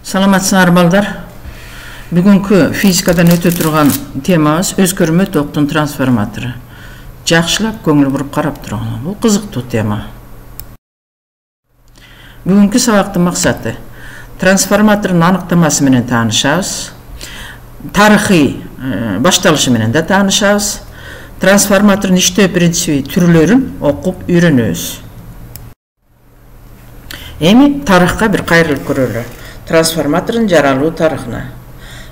Саламатсыңар балдар. Бүгүнкү физикадан өтө турган темабыз өзгөрмө токтун трансформатору. Жакшылап көңүл буруп карап турган. Бул кызыктуу тема. Бүгүнкү сабактын максаты трансформатордун аныктамасы менен таанышабыз. Тарыхый башталышы менен да таанышабыз. Трансформатордун иштөө принципи түрлөрүн окуп үйрөнөбүз. Эми тарыхка бир кайрылып көрөлү. Трансформатордун жаралуу тарыхына.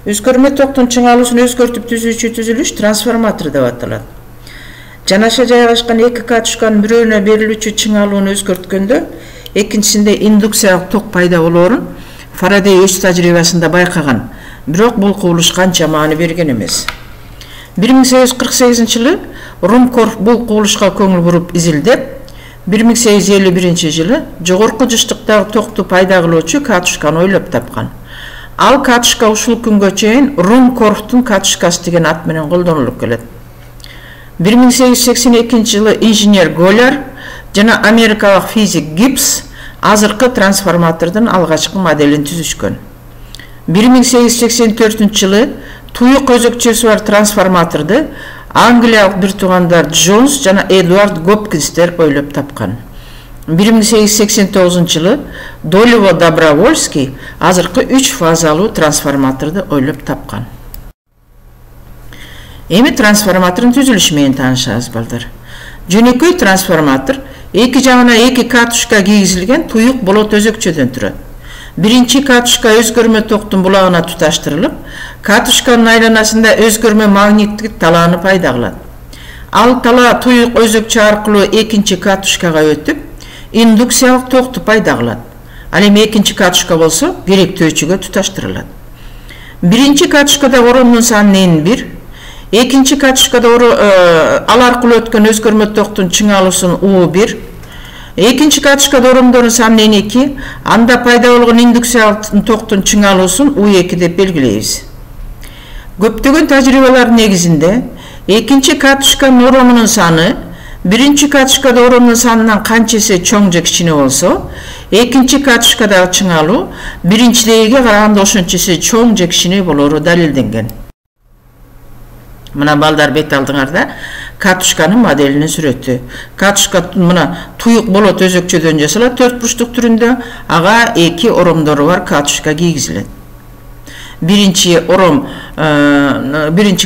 Өзгөрмө токтун чыңалуусун өзгөртүп түзүүчү түзүлүш трансформатор деп аталат. Жанаша жайгашкан эки катышканын бирөөнө берилүүчү чыңалууну өзгөрткөндө, экинчисинде индукциялык ток пайда болоорун Фарадей өз тажрыйбасында байкаган. Бирок бул кубулуш канча маани берген эмес. 1848-жылы Румкорф бул кубулушка көңүл буруп изилдеп, 1851 жылы жогорку жыштыктагы токту пайда кылуучу катышканы ойлоп тапкан. Ал катышка ушул күнгө чейин Румкорфтун катышкасы деген ат менен колдонулуп келет. 1882 жылы инженер Голяр жана америкалык физик Гибс азыркы трансформатордун алгачкы моделин түзүшкөн. 1884 жылы туюк өзөкчөсү бар трансформаторду Англиялык бир туугандар Джонс жана Эдвард Гопкинстер ойлоп тапкан. 1889 жылы Доливо Добровольский азыркы 3 фазалуу трансформаторду ойлоп тапкан. Эми трансформатордун түзүлүшү менен таанышабыз балдар. Жөнөкөй трансформатор эки жагына эки катышка кийгизилген туюк болот өзөкчөдөн турат. Биринчи катышка өзгөрмө токтун булагына туташтырылып, катышканын айланасында өзгөрмө магниттик талааны пайда кылат. Ал талаа туюк өзөкчө аркылуу экинчи катышкага өтүп, индукциялык токту пайда кылат. Ал эми экинчи катышка болсо, керектөөчүгө туташтырылат. Биринчи катышкада оромдун саны N1, экинчи катышкада ал аркылуу өткөн өзгөрмө токтун чыңалуусун U1, экинчи катышкада оромдордун саны N2, анда пайда болгон индукциялык токтун чыңалуусун U2 деп белгилейбиз. Көптөгөн тажрыйбалардын негизинде экинчи катышканын оромунун саны биринчи катышкада оромдун санынан канча эсе чоң же кичине болсо, экинчи катышкадагы чыңалуу биринчидегиге караганда ошончо эсе чоң же кичине болоору далилденген. Мына балдар бет алдыңарда катышканын моделинин сүрөтү. Катышка мына туюк болот өзөкчөдөн жасалат, төрт бурчтук түрүндө, ага эки оромдору бар катышка кийгизилет. Биринчи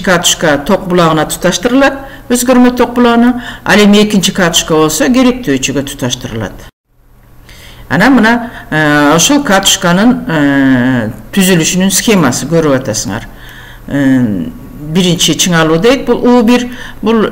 катышка ток булагына туташтырылат, өзгөрмө ток булагына, ал эми экинчи катышка болсо керектөөчүгө туташтырылат. Ана мына ошол катышканын түзүлүшүнүн схемасы көрүп атасыңар. Биринчи чыңалуу дейт, бул U1, бул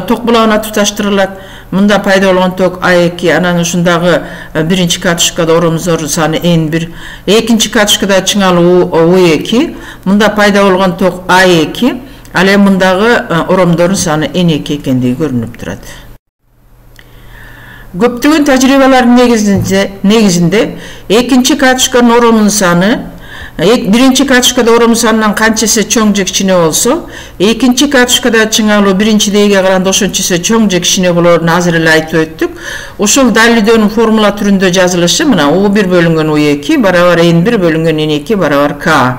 ток булагына туташтырылат. Мында пайда болгон ток A2, анан ушундагы биринчи катышкада оромдордун саны N1, экинчи катышкада чыңалуу U2, мында пайда болгон ток A2, ал эми мындагы оромдордун саны N2 экендиги көрүнүп турат. Көптөгөн тажрыйбалардын негизинде экинчи катышканын оромунун саны биринчи катышкада оромдун санынан канча эсе чоң же кичине болсо, экинчи катышкада чыңалуу биринчидегиге караганда ошончо эсе чоң же кичине болоорун азыр эле айтып өттүк. Ушул далилдөөнүн формула түрүндө жазылышы мына U1 бөлүнгөн U2 барабар N1 бөлүнгөн N2 барабар K.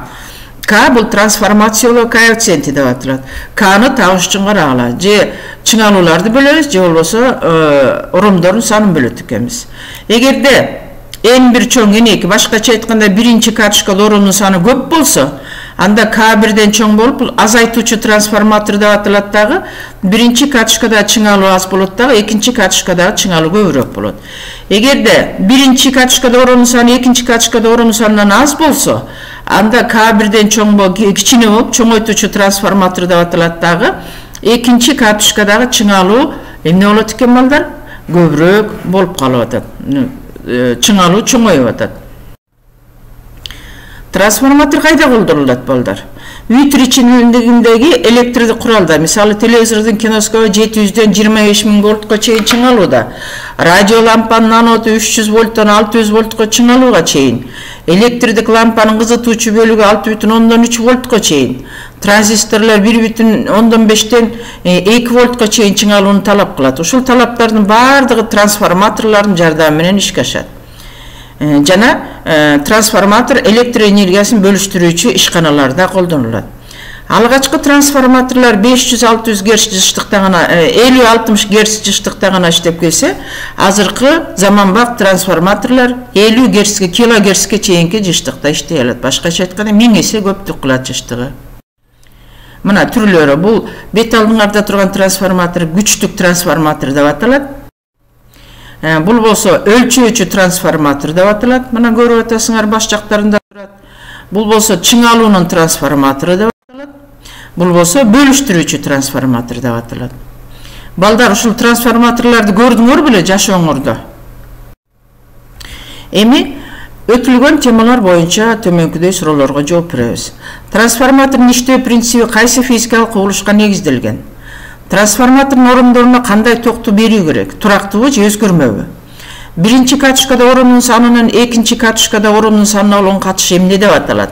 K бул трансформациялоо коэффициенти деп аталат. K'ны табыш үчүн карагыла. Же чыңалууларды бөлөбүз, же болбосо оромдордун санын бөлөт экенбиз. Эгерде N1 чоң N2, башкача айтканда биринчи катышкада оромдун саны көп болсо, анда K1ден чоң болуп, бул азайтуучу трансформатор деп аталат дагы, биринчи катышкада чыңалуу аз болот дагы, экинчи катышкада чыңалуу көбүрөөк болот. Эгерде биринчи катышкада оромдун саны экинчи катышкада оромдун санынан аз болсо, анда K1ден чоң болуп, кичине болуп, чоңойтуучу трансформатор деп аталат дагы, экинчи катышкадагы чыңалуу эмне болот экен балдар? Көбүрөөк болуп калып атат. Чыңалуу чоңоюп атат. Трансформатор кайда колдонулат балдар? Үй тиричилигиндеги электрдик куралда, мисалы телевизордун киноскопу 700дөн 25 000 вольтко чейин чыңалууда, радио лампанын аноду 300 вольттон 600 вольтко чыңалууга чейин, электрдик лампанын кызытуучу бөлүгү 6,3 вольтко чейин, транзисторлор 1,5ден 2 вольтко чейин чыңалууну талап кылат. Ушул талаптардын баардыгы трансформаторлордун жардамы менен ишке ашат. жана трансформатор электр энергиясын бөлүштүрүүчү ишканаларда колдонулат. Алгачкы трансформаторлар 500-600 Гц жыштыкта гана 50-60 Гц жыштыкта гана иштеп келсе, азыркы заманбап трансформаторлар 50 Гцке, килогерцке чейинки жыштыкта иштей алат. Башкача айтканда 1000 эсе көптүк кылат жыштыгы. Мына түрлөрү, бул бет алдыңарда турган трансформатор күчтүк трансформатор деп аталат. Бул болсо өлчөөчү трансформатор деп аталат. Мына көрүп атасыңар баш жактарында турат. Бул болсо чыңалуунун трансформатору деп аталат. Бул болсо бөлүштүрүүчү трансформатор деп аталат. Балдар, ушул трансформаторларды көрдүңөр беле жашооңордо? Эми өтүлгөн темалар боюнча төмөнкүдөй суроолорго жооп беребиз. Трансформатордун иштөө принциби кайсы физикалык кубулушка негизделген? Трансформатордун оромдоруна кандай токту берүү керек? Турактуубу же өзгөрмөбү? Биринчи катышкада оромдун санынын экинчи катышкада оромдун санына болгон катышы эмне деп аталат?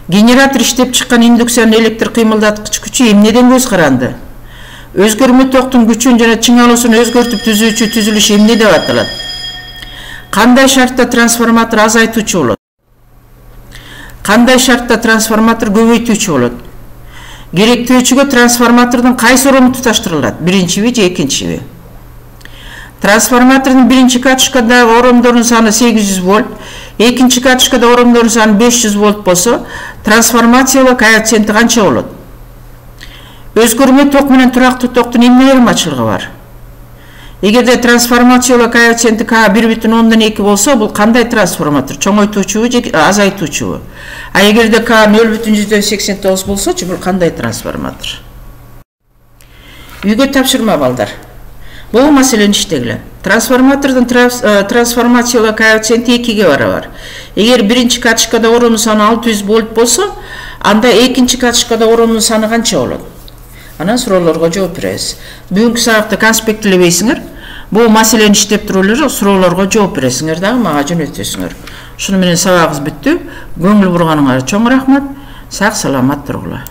Генератор иштеп чыккан индукциянын электр кыймылдаткыч күчү эмнеден көз каранды? Өзгөрмө токтун күчүн жана чыңалуусун өзгөртүп түзүүчү түзүлүш эмне деп аталат? Кандай шартта трансформатор азайтуучу болот? Кандай шартта трансформатор көбөйтүүчү болот? Керектөөчүгө трансформатордун кайсы орому туташтырылат? Биринчиби же экинчиби? Трансформатордун биринчи катышкадагы оромдордун саны 800 вольт, экинчи катышкада оромдордун саны 500 вольт болсо, трансформациялоо коэффициенти канча болот? Өзгөрмө ток менен турактуу токтун эмне айырмачылыгы бар? Эгерде трансформациялоо коэффициенти К 1,2 болсо, бул кандай трансформатор? Чоңойтуучубу же азайтуучубу? А эгерде К 0,89 болсочу, бул кандай трансформатор? Үйгө тапшырма балдар. Бул маселени иштегиле. Трансформатордун трансформациялоо коэффициенти 2-ге барабар. Эгер биринчи катышкада оромдун саны 600 вольт болсо, анда экинчи катышкада оромдун саны канча болот? Анан суроолорго жооп беребиз. Бүгүнкү сабакта конспекттелебейсиңер. Бул маселени иштеп туруп эле суроолорго жооп бересиңер дагы мага жөнөтөсүңөр. Шуну менен сабагыбыз бүттү. Көңүл бурганыңарга чоң рахмат. Сак саламат тургула.